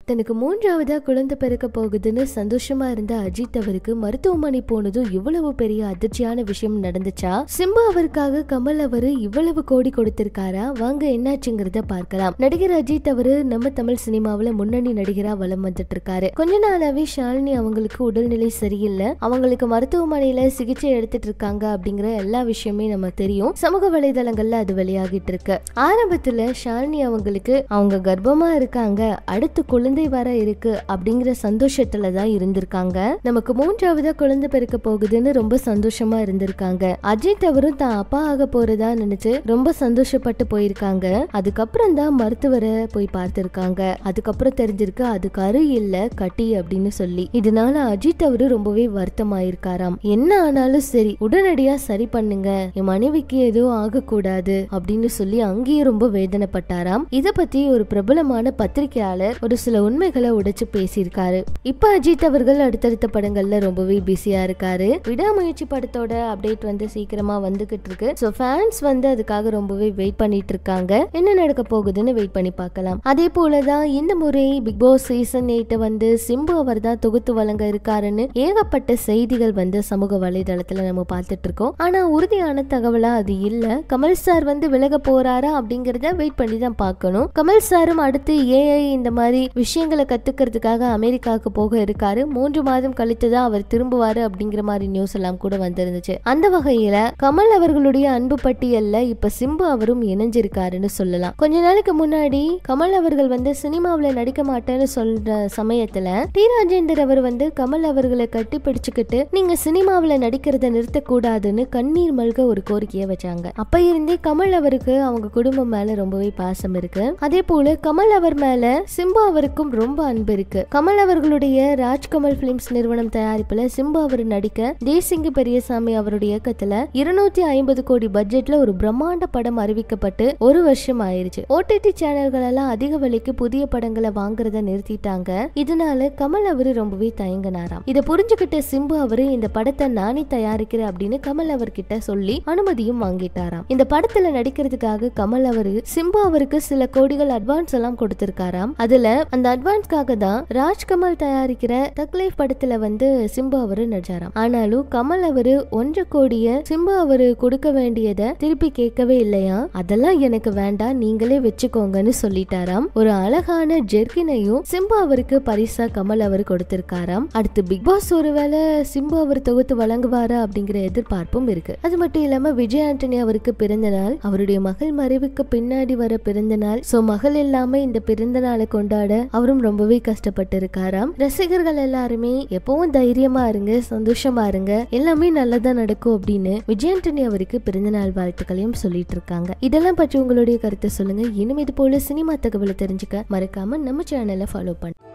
தனக்கு மூன்றாவதா குழந்தை பிறக்க போகுதுன்னு சந்தோஷமா இருந்த அஜித் அவருக்கு மருத்துவமனை போனதும் இவ்வளவு பெரிய அதிர்ச்சியான விஷயம் நடந்துச்சா? சிம்பு அவருக்காக கமல் அவரு இவ்வளவு கோடி கொடுத்திருக்காரா? வாங்க என்னாச்சுங்கிறத பார்க்கலாம். நடிகர் அஜித் அவரு நம்ம தமிழ் சினிமாவில முன்னணி நடிகரா வலம் வந்துட்டு இருக்காரு. கொஞ்ச நாளாவே ஷாலினி அவங்களுக்கு உடல்நிலை சரியில்லை, அவங்களுக்கு மருத்துவமனையில சிகிச்சை எடுத்துட்டு இருக்காங்க அப்படிங்கிற எல்லா விஷயமே நம்ம தெரியும். சமூக வலைதளங்கள்ல அது வெளியாகிட்டு இருக்கு. ஆரம்பத்துல ஷாலினி அவங்களுக்கு அவங்க கர்ப்பமா இருக்காங்க, அடுத்து குழந்தை வர இருக்கு அப்படிங்கிற சந்தோஷத்துலதான் இருந்திருக்காங்க. நமக்கு மூன்றாவதா குழந்தை பிறக்க போகுதுன்னு ரொம்ப சந்தோஷமா இருந்திருக்காங்க. அஜித் அவரும் தான் அப்பா ஆக போறதா நினைச்சு ரொம்ப சந்தோஷப்பட்டு போயிருக்காங்க. அதுக்கப்புறம் தான் மருத்துவரை போய் பார்த்திருக்காங்க. அதுக்கப்புறம் தெரிஞ்சிருக்கு அது கரு இல்ல கட்டி அப்படின்னு சொல்லி. இதனால அஜித் அவரு ரொம்பவே வருத்தமாயிருக்காராம். என்ன ஆனாலும் சரி உடனடியா சரி பண்ணுங்க, என் மனைவிக்கு எதுவும் ஆகக்கூடாது அப்படின்னு சொல்லி அங்கேயே ரொம்ப வேதனைப்பட்டாராம். இத பத்தி ஒரு பிரபலமான பத்திரிகையாளர் ஒரு சில உண்மைகளை உடைச்சு பேசியிருக்காரு. இப்ப அஜித் அவர்கள் அடுத்தடுத்த படங்கள்ல ரொம்பவே பிஸியா இருக்காரு. விடாமுயற்சி படத்தோட அப்டேட் வந்து சீக்கிரமா வந்துகிட்டு இருக்கு. சோ ஃபேன்ஸ் வந்து அதுக்காக ரொம்பவே வெயிட் பண்ணிட்டு இருக்காங்க. என்ன நடக்க போகுதுன்னு வெயிட் பண்ணி பார்க்கலாம். அதே போலதான் இந்த முறை பிக் பாஸ் சீசன் 8 வந்து சிம்பு அவர் தான் தொகுத்து வழங்க இருக்காருன்னு ஏகப்பட்ட செய்திகள் வந்து சமூக வலைதளத்துல நம்ம பார்த்துட்டு இருக்கோம். ஆனா உறுதியான தகவலா அது இல்ல. கமல் சார் வந்து விலக போறாரா அப்படிங்கறத வெயிட் பண்ணி தான் பார்க்கணும். கமல் சாரும் அடுத்து ஏஐ இந்த மாதிரி விஷயங்களை கத்துக்கிறதுக்காக அமெரிக்காவுக்கு போக இருக்காரு. 3 மாதம் கழித்துதான் அவர் திரும்புவாரு அப்படிங்கிற மாதிரி நியூஸ் எல்லாம் கூட வந்திருந்துச்சு. அந்த வகையில கமல் அவர்களுடைய அன்பு பட்டியல்ல இப்ப சிம்பு அவரும் இணைஞ்சிருக்காருன்னு சொல்லலாம். கொஞ்ச நாளைக்கு முன்னாடி கமல் அவர்கள் வந்து சினிமாவில நடிக்க மாட்டேன்னு சொல்ற சமயத்துல டி ராஜேந்தர் அவர் வந்து கமல் அவர்களை கட்டி பிடிச்சுக்கிட்டு நீங்க சினிமாவில நடிக்கிறத நிறுத்த கூடாதுன்னு கண்ணீர் மல்க ஒரு கோரிக்கையை வச்சாங்க. அப்ப இருந்தே கமல் அவருக்கு அவங்க குடும்பம் மேல ரொம்பவே பாசம் இருக்கு. அதே போல கமல் அவர் மேல சிம்பு அவருக்கும் ரொம்ப அன்பு இருக்கு. கமல் அவர்களுடைய ராஜ்கமல் பிலிம்ஸ் நிறுவனம் தயாரிப்புல சிம்பு அவர் நடிக்க தேசிங்கு பெரியசாமி அவருடைய இயக்கத்துல 250 கோடி பட்ஜெட்ல ஒரு பிரம்மாண்ட படம் அறிவிக்கப்பட்டு ஒரு வருஷம் ஆயிருச்சு. ஓடிடி சேனல்கள் எல்லாம் அதிக விலைக்கு புதிய படங்களை வாங்குறத நிறுத்திட்டாங்க. இதனால கமல் அவரு ரொம்பவே தயங்கினாராம். இத புரிஞ்சுக்கிட்ட சிம்பு அவரு இந்த படத்தை நானே தயாரிக்கிறேன் அப்படின்னு கமல் அவர்கிட்ட சொல்லி அனுமதியும் வாங்கிட்டாராம். இந்த படத்துல நடிக்கிறதுக்காக கமல் அவரு சிம்பு அவருக்கு சில கோடிகள் அட்வான்ஸ் எல்லாம் கொடுத்திருக்காராம். அதுல அந்த அட்வான்ஸ்க்காக தான் ராஜ்கமல் தயாரிக்கிற தக் லைஃப் படத்துல வந்து சிம்பு அவரு நடிச்சாராம். ஆனாலும் கமல் அவரு 1 கோடிய சிம்பு அவரு கொடுக்க வேண்டியதை திருப்பி கேட்கவே இல்லையா. அதெல்லாம் எனக்கு வேண்டாம், நீங்களே வச்சுக்கோங்கன்னு சொல்லிட்டாராம். ஒரு அழகான ஜெர்கினையும் சிம்பு அவருக்கு பரிசா கமல் அவர் கொடுத்திருக்காராம். அடுத்து பிக் பாஸ் ஒருவேளை சிம்பு அவர் தொகுத்து வழங்குவாரா அப்படிங்கிற எதிர்பார்ப்பும் இருக்கு. அது மட்டும் இல்லாம விஜய் ஆண்டனி அவருக்கு பிறந்த நாள், அவருடைய மகள் மறைவுக்கு பின்னாடி வர பிறந்த நாள். சோ மகள் இல்லாம இந்த பிறந்த நாளை கொண்டாட அவரும் ரொம்பவே கஷ்டப்பட்டு இருக்காராம். ரசிகர்கள் எல்லாருமே எப்பவும் தைரியமா இருங்க, சந்தோஷமா இருங்க, எல்லாமே நல்லதா நடக்கும் அப்படின்னு விஜய் ஆண்டனி அவருக்கு பிறந்த நாள் வாழ்த்துக்களையும் சொல்லிட்டு இருக்காங்க. இதெல்லாம் பற்றி உங்களுடைய கருத்தை சொல்லுங்க. இன்னும் இது போல சினிமா தகவலை தெரிஞ்சுக்க மறக்காம நம்ம சேனலை ஃபாலோ பண்ணுங்க.